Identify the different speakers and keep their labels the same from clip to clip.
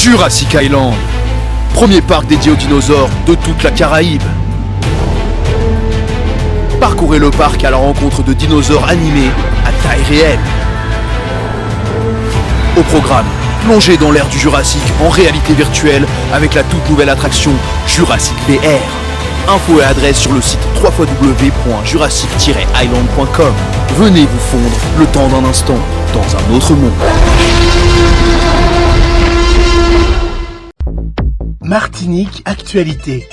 Speaker 1: Jurassic Island, premier parc dédié aux dinosaures de toute la Caraïbe. Parcourez le parc à la rencontre de dinosaures animés à taille réelle. Au programme, plongez dans l'ère du Jurassique en réalité virtuelle avec la toute nouvelle attraction Jurassic VR. Infos et adresse sur le site www.jurassic-island.com. Venez vous fondre le temps d'un instant dans un autre monde.
Speaker 2: Martinique Actualité.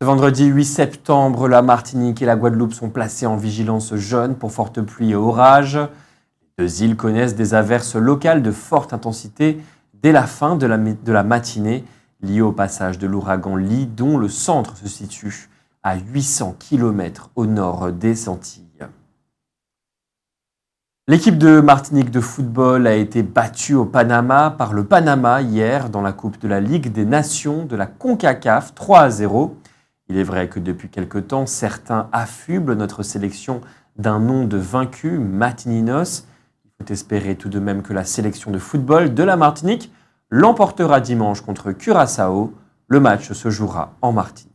Speaker 3: Ce vendredi 8 septembre, la Martinique et la Guadeloupe sont placées en vigilance jaune pour fortes pluies et orages. Les deux îles connaissent des averses locales de forte intensité dès la fin de la matinée, liées au passage de l'ouragan Lee, dont le centre se situe à 800 km au nord des Antilles. L'équipe de Martinique de football a été battue au Panama par le Panama hier dans la Coupe de la Ligue des Nations de la CONCACAF 3-0. Il est vrai que depuis quelque temps, certains affublent notre sélection d'un nom de vaincu, Matininos. Il faut espérer tout de même que la sélection de football de la Martinique l'emportera dimanche contre Curaçao. Le match se jouera en Martinique.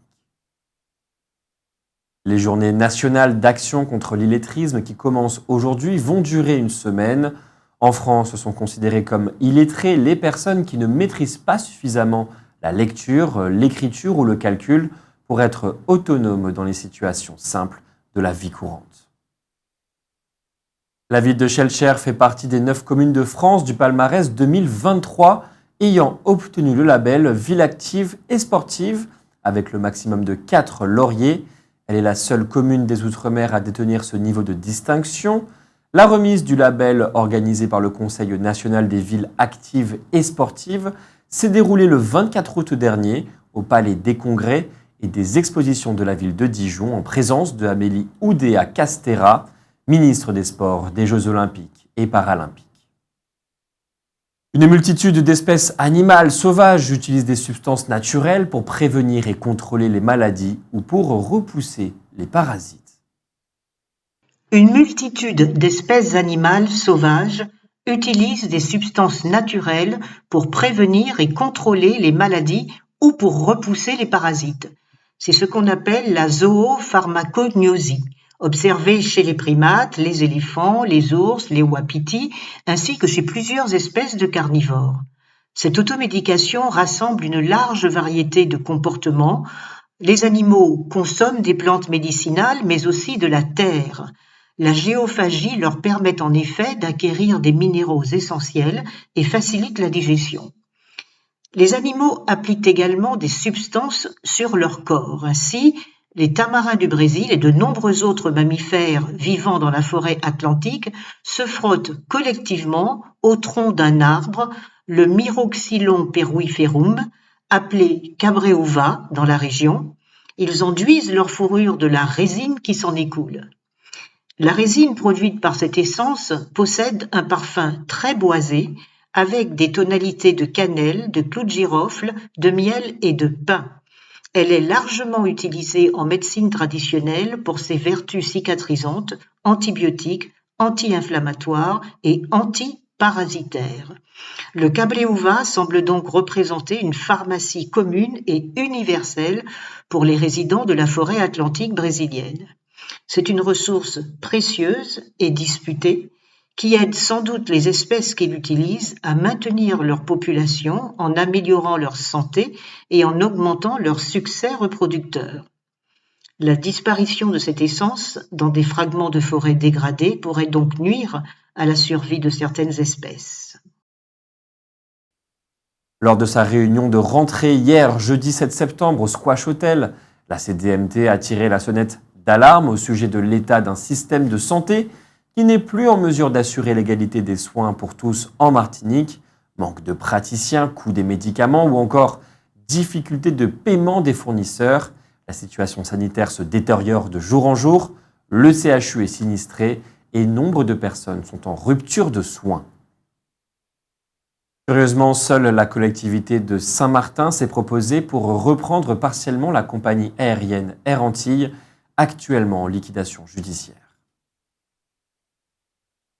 Speaker 3: Les journées nationales d'action contre l'illettrisme qui commencent aujourd'hui vont durer une semaine. En France, sont considérées comme illettrées les personnes qui ne maîtrisent pas suffisamment la lecture, l'écriture ou le calcul pour être autonomes dans les situations simples de la vie courante. La ville de Schœlcher fait partie des 9 communes de France du palmarès 2023 ayant obtenu le label Ville active et sportive avec le maximum de 4 lauriers. Elle est la seule commune des Outre-mer à détenir ce niveau de distinction. La remise du label organisée par le Conseil national des villes actives et sportives s'est déroulée le 24 août dernier au Palais des Congrès et des expositions de la ville de Dijon en présence de Amélie Oudéa-Castéra, ministre des Sports, des Jeux Olympiques et Paralympiques. Une multitude d'espèces animales sauvages utilisent des substances naturelles pour prévenir et contrôler les maladies ou pour repousser les parasites.
Speaker 4: Une multitude d'espèces animales sauvages utilisent des substances naturelles pour prévenir et contrôler les maladies ou pour repousser les parasites. C'est ce qu'on appelle la zoopharmacognosie, observée chez les primates, les éléphants, les ours, les wapitis, ainsi que chez plusieurs espèces de carnivores. Cette automédication rassemble une large variété de comportements. Les animaux consomment des plantes médicinales, mais aussi de la terre. La géophagie leur permet en effet d'acquérir des minéraux essentiels et facilite la digestion. Les animaux appliquent également des substances sur leur corps. Ainsi, les tamarins du Brésil et de nombreux autres mammifères vivant dans la forêt atlantique se frottent collectivement au tronc d'un arbre, le Myroxylon peruiferum, appelé cabreúva dans la région. Ils enduisent leur fourrure de la résine qui s'en écoule. La résine produite par cette essence possède un parfum très boisé avec des tonalités de cannelle, de clou de girofle, de miel et de pin. Elle est largement utilisée en médecine traditionnelle pour ses vertus cicatrisantes, antibiotiques, anti-inflammatoires et antiparasitaires. Le cabreúva semble donc représenter une pharmacie commune et universelle pour les résidents de la forêt atlantique brésilienne. C'est une ressource précieuse et disputée qui aide sans doute les espèces qui l'utilisent à maintenir leur population en améliorant leur santé et en augmentant leur succès reproducteur. La disparition de cette essence dans des fragments de forêt dégradés pourrait donc nuire à la survie de certaines espèces.
Speaker 3: Lors de sa réunion de rentrée hier, jeudi 7 septembre, au Squash Hotel, la CDMT a tiré la sonnette d'alarme au sujet de l'état d'un système de santé qui n'est plus en mesure d'assurer l'égalité des soins pour tous en Martinique, manque de praticiens, coût des médicaments ou encore difficulté de paiement des fournisseurs. La situation sanitaire se détériore de jour en jour, le CHU est sinistré et nombre de personnes sont en rupture de soins. Curieusement, seule la collectivité de Saint-Martin s'est proposée pour reprendre partiellement la compagnie aérienne Air Antilles, actuellement en liquidation judiciaire.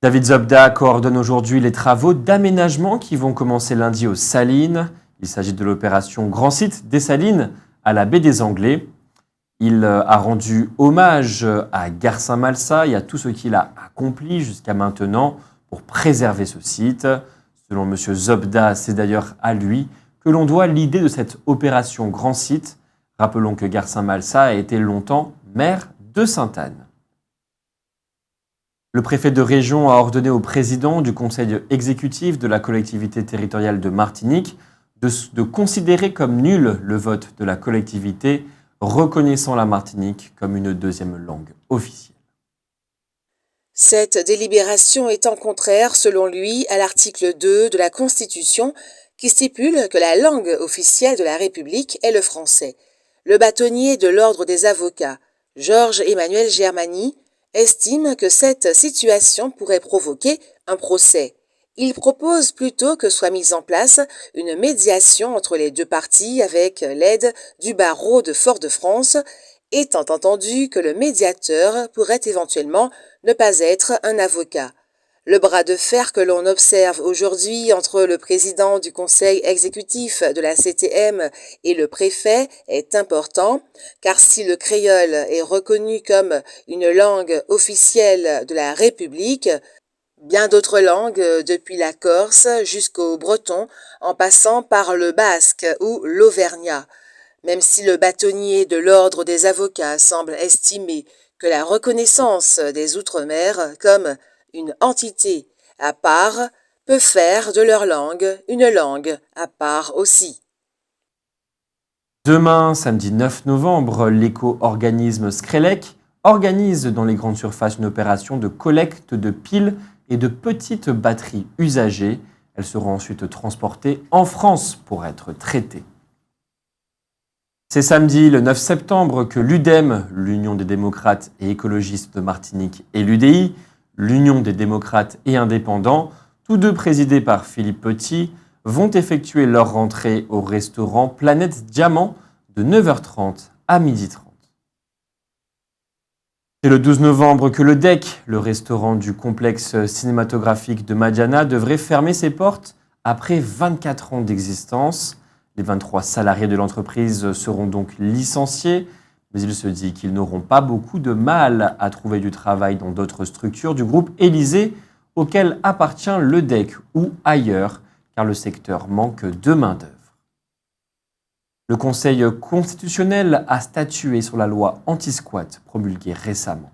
Speaker 3: David Zobda coordonne aujourd'hui les travaux d'aménagement qui vont commencer lundi aux Salines. Il s'agit de l'opération Grand Site des Salines à la baie des Anglais. Il a rendu hommage à Garcin-Malsa et à tout ce qu'il a accompli jusqu'à maintenant pour préserver ce site. Selon M. Zobda, c'est d'ailleurs à lui que l'on doit l'idée de cette opération Grand Site. Rappelons que Garcin-Malsa a été longtemps maire de Sainte-Anne. Le préfet de région a ordonné au président du conseil exécutif de la collectivité territoriale de Martinique de considérer comme nul le vote de la collectivité reconnaissant la Martinique comme une deuxième langue officielle.
Speaker 5: Cette délibération étant contraire, selon lui, à l'article 2 de la Constitution qui stipule que la langue officielle de la République est le français. Le bâtonnier de l'Ordre des avocats, Georges-Emmanuel Germany, estime que cette situation pourrait provoquer un procès. Il propose plutôt que soit mise en place une médiation entre les deux parties avec l'aide du barreau de Fort-de-France, étant entendu que le médiateur pourrait éventuellement ne pas être un avocat. Le bras de fer que l'on observe aujourd'hui entre le président du conseil exécutif de la CTM et le préfet est important, car si le créole est reconnu comme une langue officielle de la République, bien d'autres langues, depuis la Corse jusqu'au breton, en passant par le basque ou l'auvergnat. Même si le bâtonnier de l'Ordre des avocats semble estimer que la reconnaissance des Outre-mer comme une entité à part peut faire de leur langue une langue à part aussi.
Speaker 3: Demain, samedi 9 novembre, l'éco-organisme Screlec organise dans les grandes surfaces une opération de collecte de piles et de petites batteries usagées. Elles seront ensuite transportées en France pour être traitées. C'est samedi, le 9 septembre, que l'UDEM, l'Union des démocrates et écologistes de Martinique, et l'UDI, l'Union des démocrates et indépendants, tous deux présidés par Philippe Petit, vont effectuer leur rentrée au restaurant Planète Diamant de 9h30 à 12h30. C'est le 12 novembre que le DEC, le restaurant du complexe cinématographique de Madiana, devrait fermer ses portes après 24 ans d'existence. Les 23 salariés de l'entreprise seront donc licenciés, mais il se dit qu'ils n'auront pas beaucoup de mal à trouver du travail dans d'autres structures du groupe Élysée, auquel appartient le DEC ou ailleurs, car le secteur manque de main-d'œuvre. Le Conseil constitutionnel a statué sur la loi anti-squat promulguée récemment.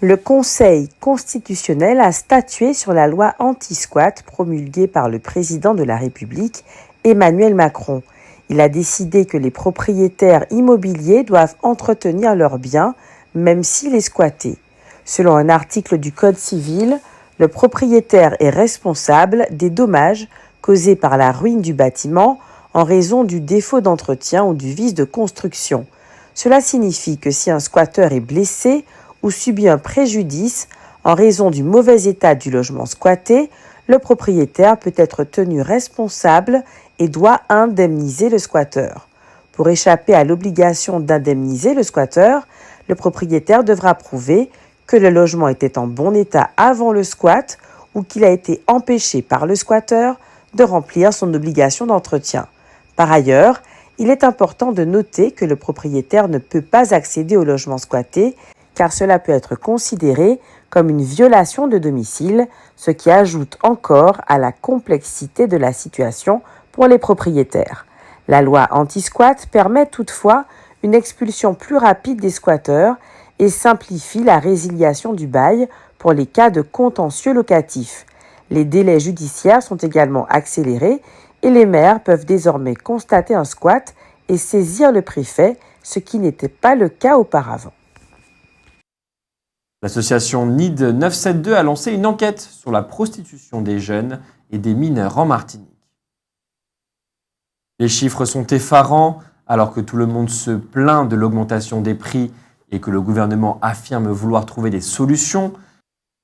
Speaker 6: Le Conseil constitutionnel a statué sur la loi anti-squat promulguée par le président de la République, Emmanuel Macron. Il a décidé que les propriétaires immobiliers doivent entretenir leurs biens, même s'il est squatté. Selon un article du Code civil, le propriétaire est responsable des dommages causés par la ruine du bâtiment en raison du défaut d'entretien ou du vice de construction. Cela signifie que si un squatteur est blessé ou subit un préjudice en raison du mauvais état du logement squatté, le propriétaire peut être tenu responsable et doit indemniser le squatteur. Pour échapper à l'obligation d'indemniser le squatteur, le propriétaire devra prouver que le logement était en bon état avant le squat ou qu'il a été empêché par le squatteur de remplir son obligation d'entretien. Par ailleurs, il est important de noter que le propriétaire ne peut pas accéder au logement squatté car cela peut être considéré comme une violation de domicile, ce qui ajoute encore à la complexité de la situation pour les propriétaires. La loi anti-squat permet toutefois une expulsion plus rapide des squatteurs et simplifie la résiliation du bail pour les cas de contentieux locatifs. Les délais judiciaires sont également accélérés et les maires peuvent désormais constater un squat et saisir le préfet, ce qui n'était pas le cas auparavant.
Speaker 3: L'association NID 972 a lancé une enquête sur la prostitution des jeunes et des mineurs en Martinique. Les chiffres sont effarants, alors que tout le monde se plaint de l'augmentation des prix et que le gouvernement affirme vouloir trouver des solutions.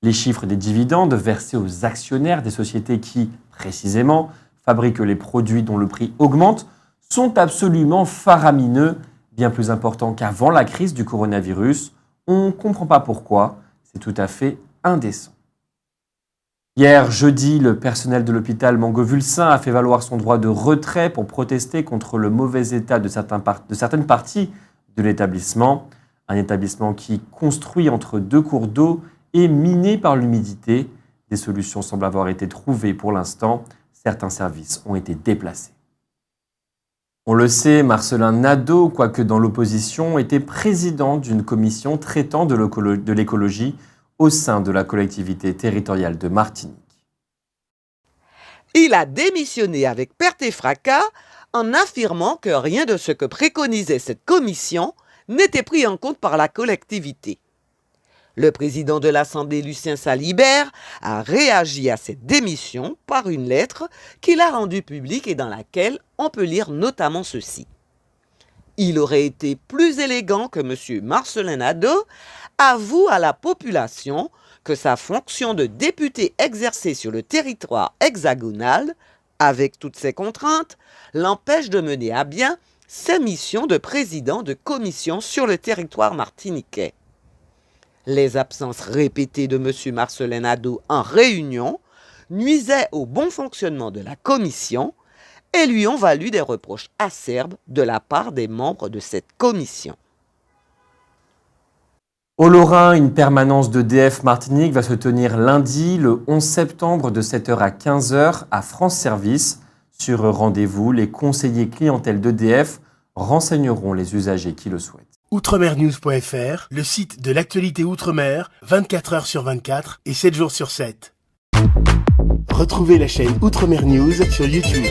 Speaker 3: Les chiffres des dividendes versés aux actionnaires des sociétés qui, précisément, fabriquent les produits dont le prix augmente sont absolument faramineux, bien plus importants qu'avant la crise du coronavirus. On ne comprend pas pourquoi, c'est tout à fait indécent. Hier, jeudi, le personnel de l'hôpital Mangovulsin a fait valoir son droit de retrait pour protester contre le mauvais état de certaines parties de l'établissement. Un établissement qui, construit entre deux cours d'eau, est miné par l'humidité. Des solutions semblent avoir été trouvées pour l'instant. Certains services ont été déplacés. On le sait, Marcellin Nadeau, quoique dans l'opposition, était président d'une commission traitant de l'écologie au sein de la collectivité territoriale de Martinique.
Speaker 7: Il a démissionné avec perte et fracas en affirmant que rien de ce que préconisait cette commission n'était pris en compte par la collectivité. Le président de l'Assemblée, Lucien Salibert, a réagi à cette démission par une lettre qu'il a rendue publique et dans laquelle on peut lire notamment ceci. Il aurait été plus élégant que M. Marcellin Nadeau avoue à la population que sa fonction de député exercée sur le territoire hexagonal, avec toutes ses contraintes, l'empêche de mener à bien ses missions de président de commission sur le territoire martiniquais. Les absences répétées de M. Marcellin Nadeau en réunion nuisaient au bon fonctionnement de la commission et lui ont valu des reproches acerbes de la part des membres de cette commission.
Speaker 3: Au Lorrain, une permanence d'EDF Martinique va se tenir lundi, le 11 septembre, de 7h à 15h à France Service. Sur rendez-vous, les conseillers clientèle d'EDF renseigneront les usagers qui le souhaitent.
Speaker 2: Outremernews.fr, le site de l'actualité Outre-mer, 24 heures sur 24 et 7 jours sur 7. Retrouvez la chaîne Outremer News sur YouTube.